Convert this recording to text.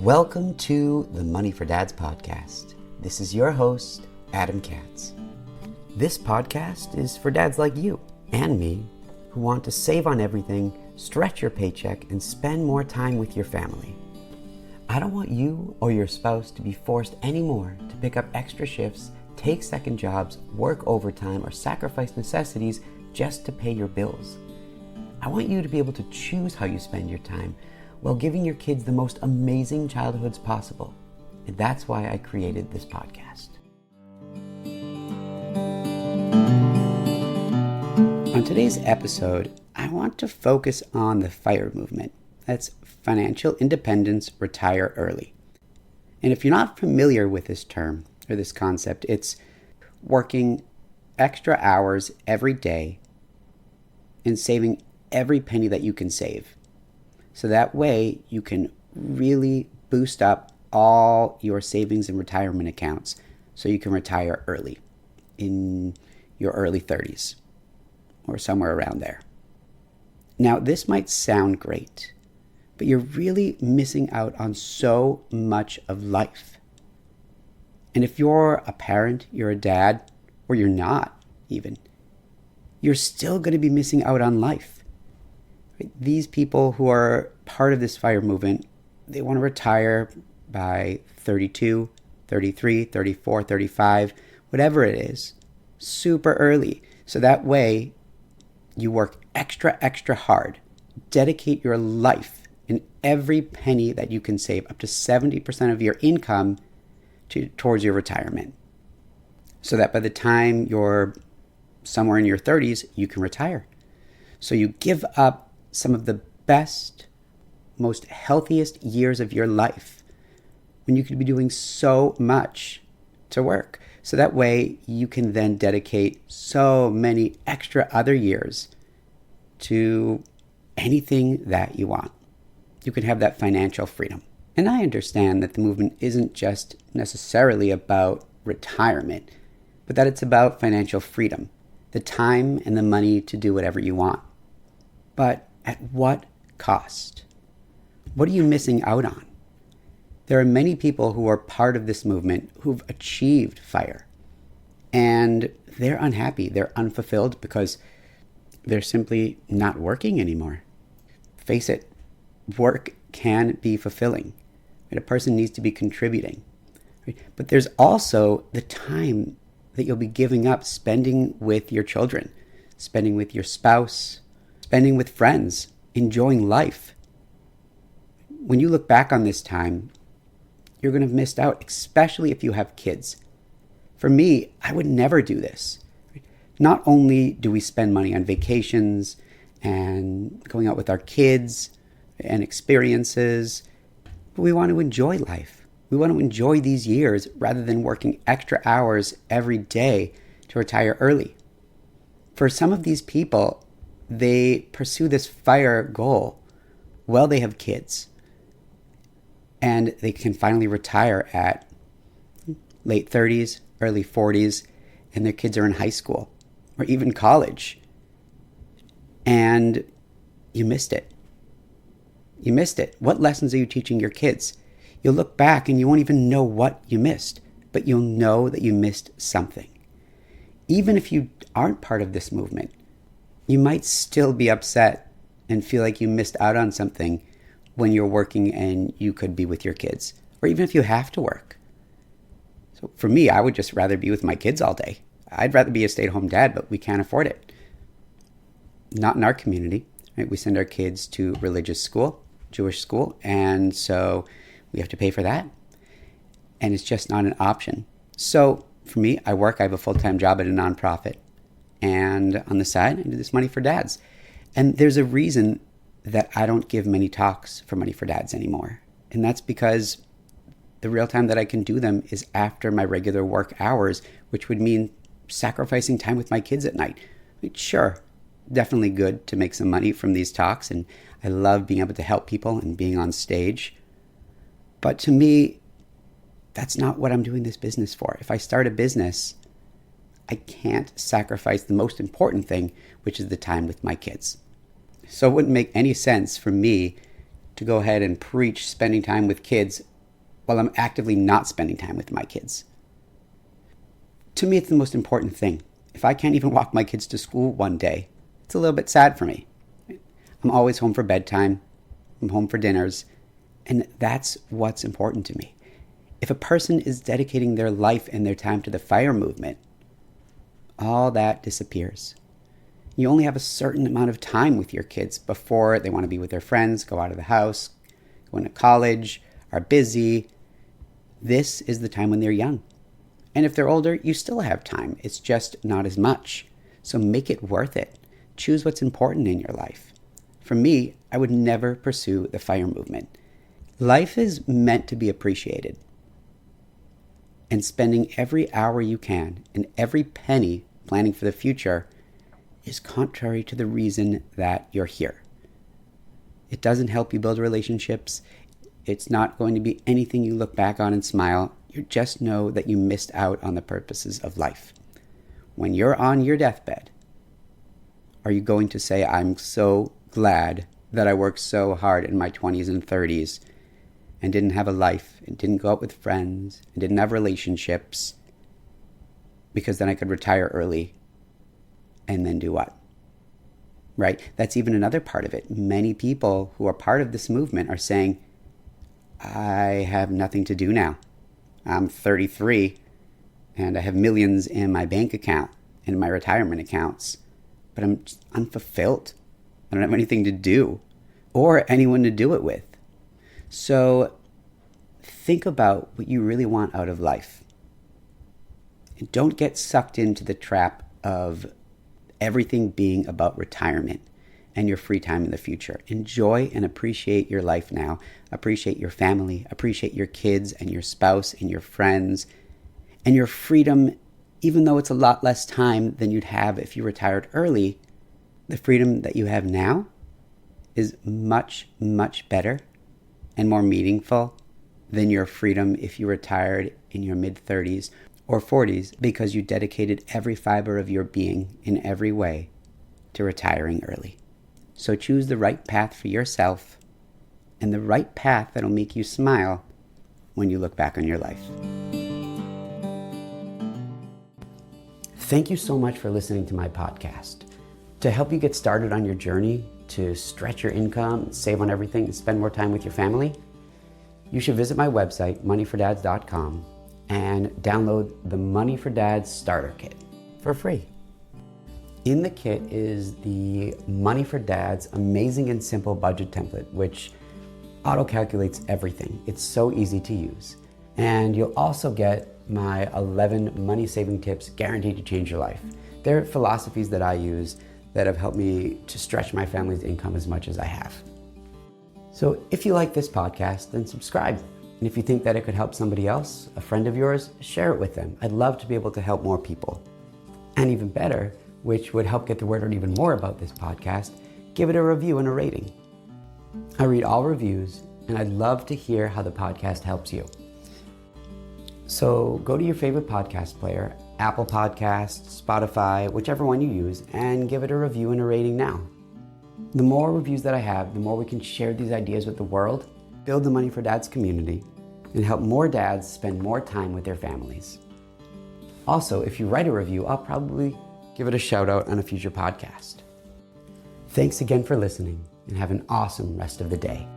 Welcome to the Money for Dads podcast. This is your host, Adam Katz. This podcast is for dads like you and me who want to save on everything, stretch your paycheck, and spend more time with your family. I don't want you or your spouse to be forced anymore to pick up extra shifts, take second jobs, work overtime, or sacrifice necessities just to pay your bills. I want you to be able to choose how you spend your time while giving your kids the most amazing childhoods possible. And that's why I created this podcast. On today's episode, I want to focus on the FIRE movement. That's Financial Independence, Retire Early. And if you're not familiar with this term or this concept, it's working extra hours every day and saving every penny that you can save. So that way you can really boost up all your savings and retirement accounts so you can retire early in your early 30s or somewhere around there. Now, this might sound great, but you're really missing out on so much of life. And if you're a parent, you're a dad, or you're not even, you're still going to be missing out on life. These people who are part of this FIRE movement, they want to retire by 32, 33, 34, 35, whatever it is, super early. So that way you work extra hard, dedicate your life and every penny that you can save, up to 70% of your income towards your retirement. So that by the time you're somewhere in your 30s, you can retire. So you give up some of the best, most healthiest years of your life when you could be doing so much to work. So that way you can then dedicate so many extra other years to anything that you want. You can have that financial freedom. And I understand that the movement isn't just necessarily about retirement, but that it's about financial freedom, the time and the money to do whatever you want. But at what cost? What are you missing out on? There are many people who are part of this movement who've achieved FIRE, and they're unhappy, they're unfulfilled because they're simply not working anymore. Face it, work can be fulfilling. A person needs to be contributing. But there's also the time that you'll be giving up spending with your children, spending with your spouse, spending with friends, enjoying life. When you look back on this time, you're going to have missed out, especially if you have kids. For me, I would never do this. Not only do we spend money on vacations and going out with our kids and experiences, but we want to enjoy life. We want to enjoy these years rather than working extra hours every day to retire early. For some of these people, they pursue this FIRE goal while they have kids, and they can finally retire at late 30s, early 40s, and their kids are in high school or even college. And you missed it. You missed it. What lessons are you teaching your kids? You'll look back and you won't even know what you missed, but you'll know that you missed something. Even if you aren't part of this movement, you might still be upset and feel like you missed out on something when you're working and you could be with your kids, or even if you have to work. So for me, I would just rather be with my kids all day. I'd rather be a stay-at-home dad, but we can't afford it. Not in our community, right? We send our kids to religious school, Jewish school, and so we have to pay for that. And it's just not an option. So for me, I have a full-time job at a nonprofit. And on the side, I do this Money for Dads. And there's a reason that I don't give many talks for Money for Dads anymore. And that's because the real time that I can do them is after my regular work hours, which would mean sacrificing time with my kids at night. Sure, definitely good to make some money from these talks. And I love being able to help people and being on stage. But to me, that's not what I'm doing this business for. If I start a business, I can't sacrifice the most important thing, which is the time with my kids. So it wouldn't make any sense for me to go ahead and preach spending time with kids while I'm actively not spending time with my kids. To me, it's the most important thing. If I can't even walk my kids to school one day, it's a little bit sad for me. I'm always home for bedtime. I'm home for dinners. And that's what's important to me. If a person is dedicating their life and their time to the FIRE movement, all that disappears. You only have a certain amount of time with your kids before they want to be with their friends, go out of the house, go into college, are busy. This is the time when they're young. And if they're older, you still have time. It's just not as much. So make it worth it. Choose what's important in your life. For me, I would never pursue the FIRE movement. Life is meant to be appreciated. And spending every hour you can and every penny planning for the future is contrary to the reason that you're here. It doesn't help you build relationships. It's not going to be anything you look back on and smile. You just know that you missed out on the purposes of life. When you're on your deathbed, are you going to say, I'm so glad that I worked so hard in my 20s and 30s and didn't have a life and didn't go out with friends and didn't have relationships because then I could retire early and then do what? Right? That's even another part of it. Many people who are part of this movement are saying, I have nothing to do now. I'm 33 and I have millions in my bank account and in my retirement accounts, but I'm just unfulfilled. I don't have anything to do or anyone to do it with. So think about what you really want out of life. And don't get sucked into the trap of everything being about retirement and your free time in the future. Enjoy and appreciate your life now. Appreciate your family. Appreciate your kids and your spouse and your friends and your freedom, even though it's a lot less time than you'd have if you retired early. The freedom that you have now is much, much better and more meaningful than your freedom if you retired in your mid-30s or 40s because you dedicated every fiber of your being in every way to retiring early. So choose the right path for yourself and the right path that'll make you smile when you look back on your life. Thank you so much for listening to my podcast. To help you get started on your journey to stretch your income, save on everything, and spend more time with your family, you should visit my website, moneyfordads.com, and download the Money for Dads Starter Kit for free. In the kit is the Money for Dads Amazing and Simple Budget Template, which auto-calculates everything. It's so easy to use. And you'll also get my 11 money-saving tips guaranteed to change your life. They're philosophies that I use that have helped me to stretch my family's income as much as I have. So if you like this podcast, then subscribe. And if you think that it could help somebody else, a friend of yours, share it with them. I'd love to be able to help more people. And even better, which would help get the word out even more about this podcast, give it a review and a rating. I read all reviews, and I'd love to hear how the podcast helps you. So go to your favorite podcast player, Apple Podcasts, Spotify, whichever one you use, and give it a review and a rating now. The more reviews that I have, the more we can share these ideas with the world, build the Money for Dads community, and help more dads spend more time with their families. Also, if you write a review, I'll probably give it a shout out on a future podcast. Thanks again for listening, and have an awesome rest of the day.